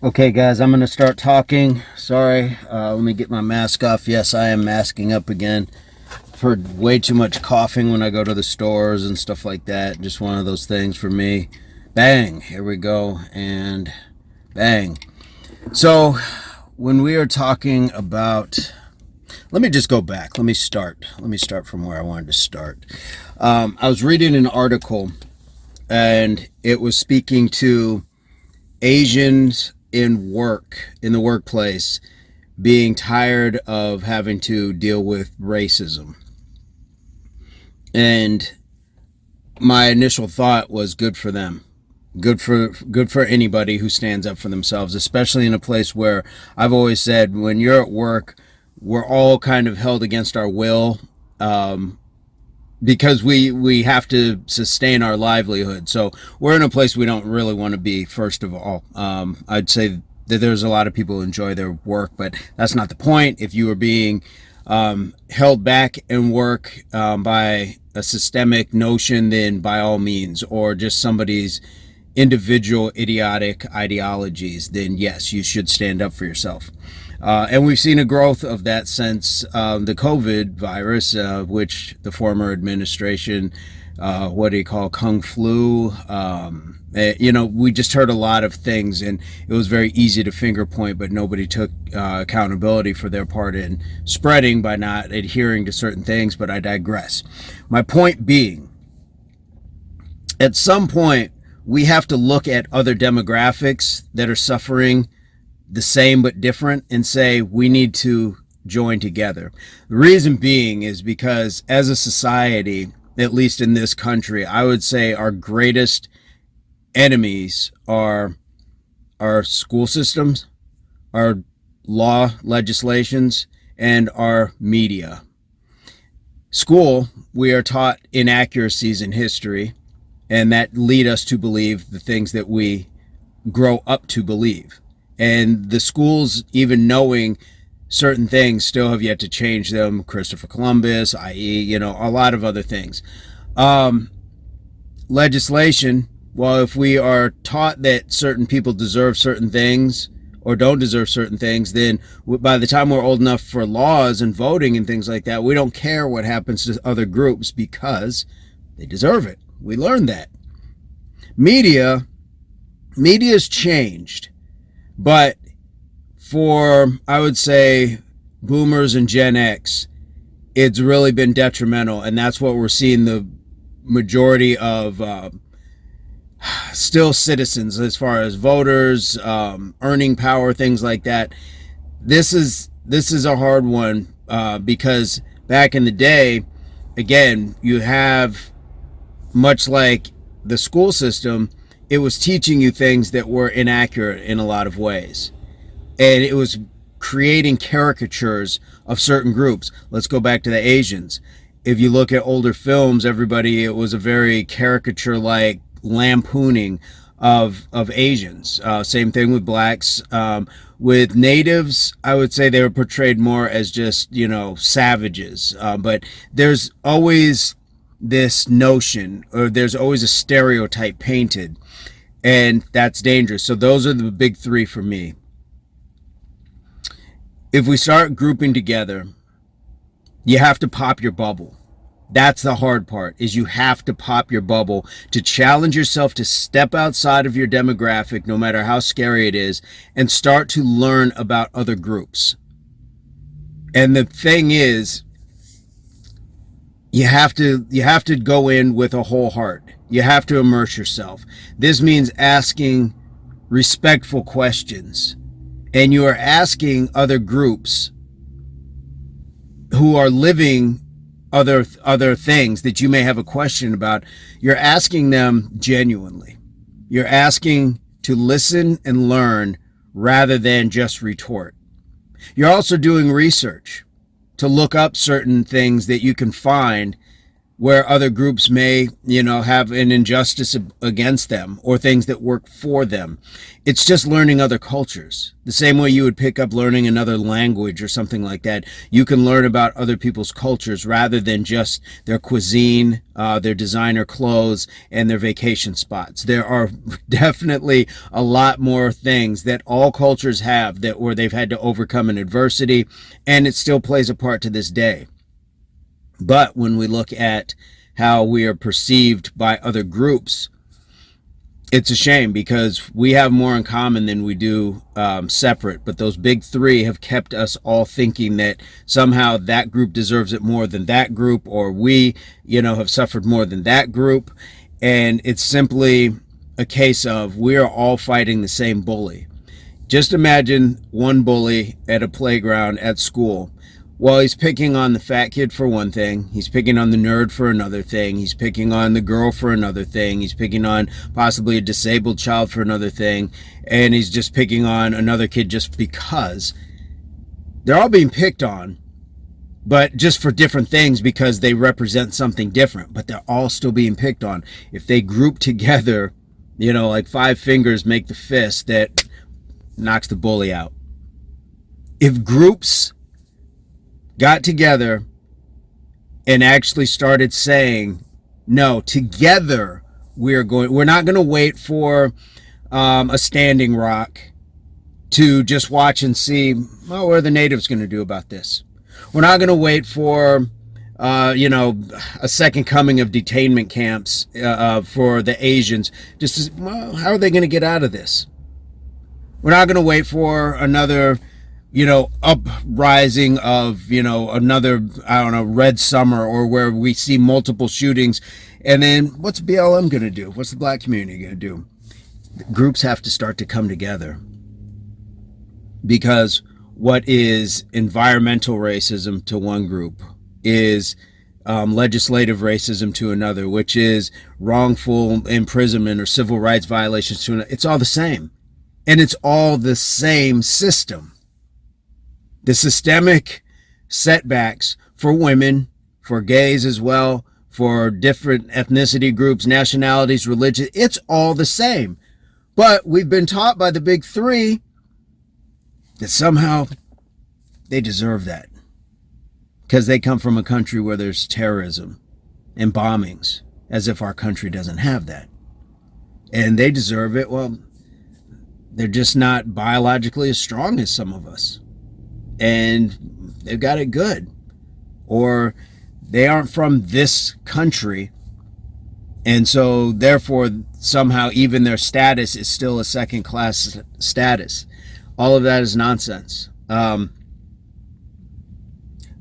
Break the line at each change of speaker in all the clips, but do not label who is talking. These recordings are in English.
Okay, guys, I'm going to start talking. Sorry, let me get my mask off. Yes, I am masking up again. I've heard way too much coughing when I go to the stores and stuff like that. Just one of those things for me. Bang, here we go, and bang. So, when we are talking about. Let me just go back. Let me start. Let me start from where I wanted to start. I was reading an article, and it was speaking to Asians in the workplace, being tired of having to deal with racism. And my initial thought was good for them. Good for anybody who stands up for themselves, especially in a place where I've always said when you're at work, we're all kind of held against our will. Because we have to sustain our livelihood. So we're in a place we don't really want to be, first of all. I'd say that there's a lot of people who enjoy their work, but that's not the point. If you are being held back in work by a systemic notion, then by all means, or just somebody's individual idiotic ideologies, then yes, you should stand up for yourself. And we've seen a growth of that since the COVID virus, which the former administration, what do you call, Kung Flu? We just heard a lot of things, and it was very easy to finger point, but nobody took accountability for their part in spreading by not adhering to certain things. But I digress. My point being, at some point, we have to look at other demographics that are suffering the same but different and say we need to join together. The reason being is because as a society, at least in this country, I would say our greatest enemies are our school systems, our law legislations, and our media. School, we are taught inaccuracies in history, and that lead us to believe the things that we grow up to believe. And the schools, even knowing certain things, still have yet to change them. Christopher Columbus, i.e., a lot of other things. Legislation, well, if we are taught that certain people deserve certain things or don't deserve certain things, then by the time we're old enough for laws and voting and things like that, we don't care what happens to other groups because they deserve it. We learned that. Media's changed. But for, I would say, boomers and Gen X, it's really been detrimental. And that's what we're seeing the majority of still citizens as far as voters, earning power, things like that. This is a hard one because back in the day, again, you have, much like the school system, it was teaching you things that were inaccurate in a lot of ways. And it was creating caricatures of certain groups. Let's go back to the Asians. If you look at older films, it was a very caricature-like lampooning of Asians. Same thing with blacks. With natives, I would say they were portrayed more as just, savages. But there's always this notion, or there's always a stereotype painted, and that's dangerous. So those are the big three for me. If we start grouping together, you have to pop your bubble. That's the hard part, is you have to pop your bubble to challenge yourself to step outside of your demographic, no matter how scary it is, and start to learn about other groups. And the thing is, you have to go in with a whole heart. You have to immerse yourself. This means asking respectful questions. And you are asking other groups who are living other things that you may have a question about. You're asking them genuinely. You're asking to listen and learn rather than just retort. You're also doing research to look up certain things that you can find where other groups may, have an injustice against them or things that work for them. It's just learning other cultures. The same way you would pick up learning another language or something like that. You can learn about other people's cultures rather than just their cuisine, their designer clothes, and their vacation spots. There are definitely a lot more things that all cultures have that where they've had to overcome an adversity, and it still plays a part to this day. But when we look at how we are perceived by other groups, it's a shame because we have more in common than we do separate. But those big three have kept us all thinking that somehow that group deserves it more than that group, or we, have suffered more than that group. And it's simply a case of we are all fighting the same bully. Just imagine one bully at a playground at school. Well, he's picking on the fat kid for one thing. He's picking on the nerd for another thing. He's picking on the girl for another thing. He's picking on possibly a disabled child for another thing. And he's just picking on another kid just because. They're all being picked on, but just for different things because they represent something different. But they're all still being picked on. If they group together, like five fingers make the fist that knocks the bully out. If groups got together and actually started saying, no, together we're not going to wait for a standing rock to just watch and see, well, what are the natives going to do about this? We're not going to wait for a second coming of detainment camps for the Asians. Well, how are they going to get out of this? We're not going to wait for another uprising of, another, I don't know, red summer, or where we see multiple shootings. And then what's BLM going to do? What's the black community going to do? Groups have to start to come together, because what is environmental racism to one group is legislative racism to another, which is wrongful imprisonment or civil rights violations to another. It's all the same. And it's all the same system. The systemic setbacks for women, for gays as well, for different ethnicity groups, nationalities, religion, it's all the same. But we've been taught by the big three that somehow they deserve that because they come from a country where there's terrorism and bombings, as if our country doesn't have that. And they deserve it. Well, they're just not biologically as strong as some of us. And they've got it good. Or they aren't from this country. And so therefore, somehow even their status is still a second class status. All of that is nonsense. But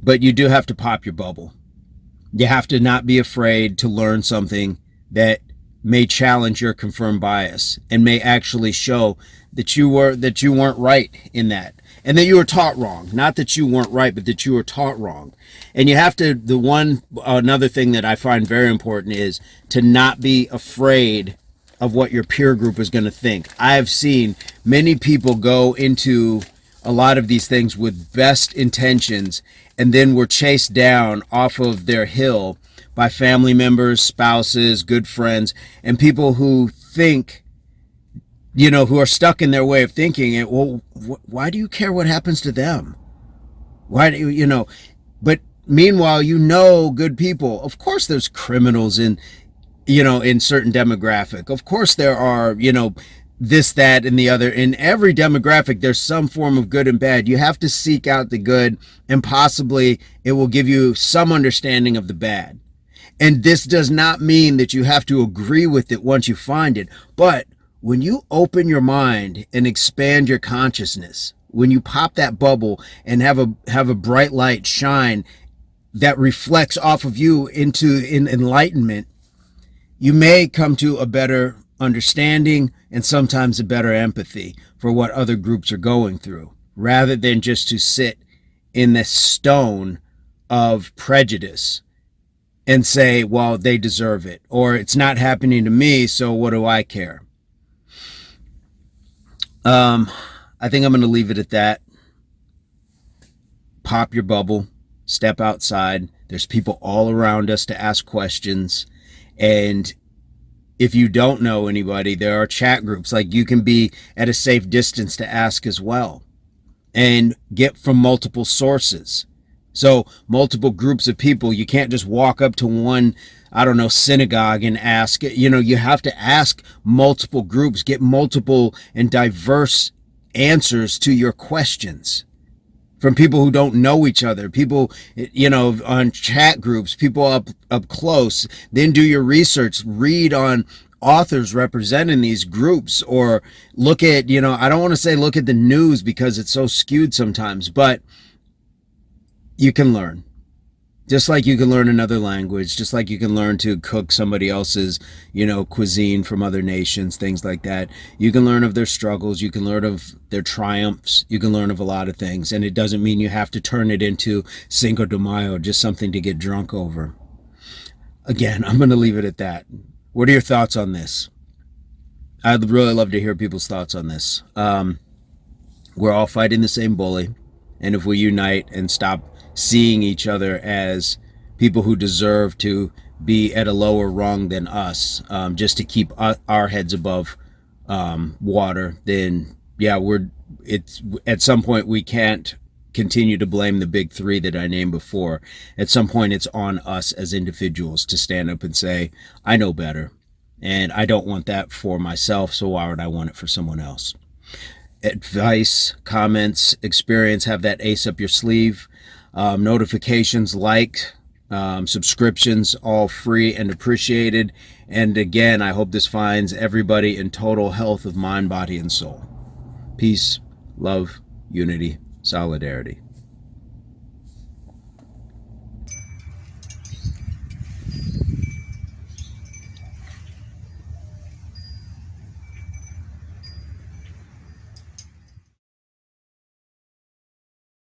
you do have to pop your bubble. You have to not be afraid to learn something that may challenge your confirmed bias and may actually show that you weren't right in that, and that you were taught wrong. Not that you weren't right, but that you were taught wrong. And you have to, another thing that I find very important is to not be afraid of what your peer group is going to think. I have seen many people go into a lot of these things with best intentions, and then were chased down off of their hill by family members, spouses, good friends, and people who think, who are stuck in their way of thinking. And, well, why do you care what happens to them? Why do you, but meanwhile, good people. Of course there's criminals in certain demographic. Of course there are, this, that, and the other. In every demographic, there's some form of good and bad. You have to seek out the good, and possibly it will give you some understanding of the bad. And this does not mean that you have to agree with it once you find it. But when you open your mind and expand your consciousness, when you pop that bubble and have a bright light shine that reflects off of you into enlightenment, you may come to a better understanding and sometimes a better empathy for what other groups are going through, rather than just to sit in the stone of prejudice and say, well, they deserve it, or it's not happening to me, so what do I care? I think I'm going to leave it at that. Pop your bubble, step outside, There's people all around us to ask questions. And if you don't know anybody, there are chat groups. Like, you can be at a safe distance to ask as well and get from multiple sources. So multiple groups of people, you can't just walk up to one, I don't know, synagogue and ask. You have to ask multiple groups, get multiple and diverse answers to your questions from people who don't know each other, people, on chat groups, people up close. Then do your research, read on authors representing these groups, or look at, I don't want to say look at the news because it's so skewed sometimes, but you can learn. Just like you can learn another language, just like you can learn to cook somebody else's, cuisine from other nations, things like that. You can learn of their struggles. You can learn of their triumphs. You can learn of a lot of things. And it doesn't mean you have to turn it into Cinco de Mayo, just something to get drunk over. Again, I'm going to leave it at that. What are your thoughts on this? I'd really love to hear people's thoughts on this. We're all fighting the same bully. And if we unite and stop seeing each other as people who deserve to be at a lower rung than us, just to keep our heads above water, then it's at some point we can't continue to blame the big three that I named before. At some point it's on us as individuals to stand up and say, I know better, and I don't want that for myself, so why would I want it for someone else? Advice, comments, experience, have that ace up your sleeve. Notifications, subscriptions, all free and appreciated. And again, I hope this finds everybody in total health of mind, body, and soul. Peace, love, unity, solidarity.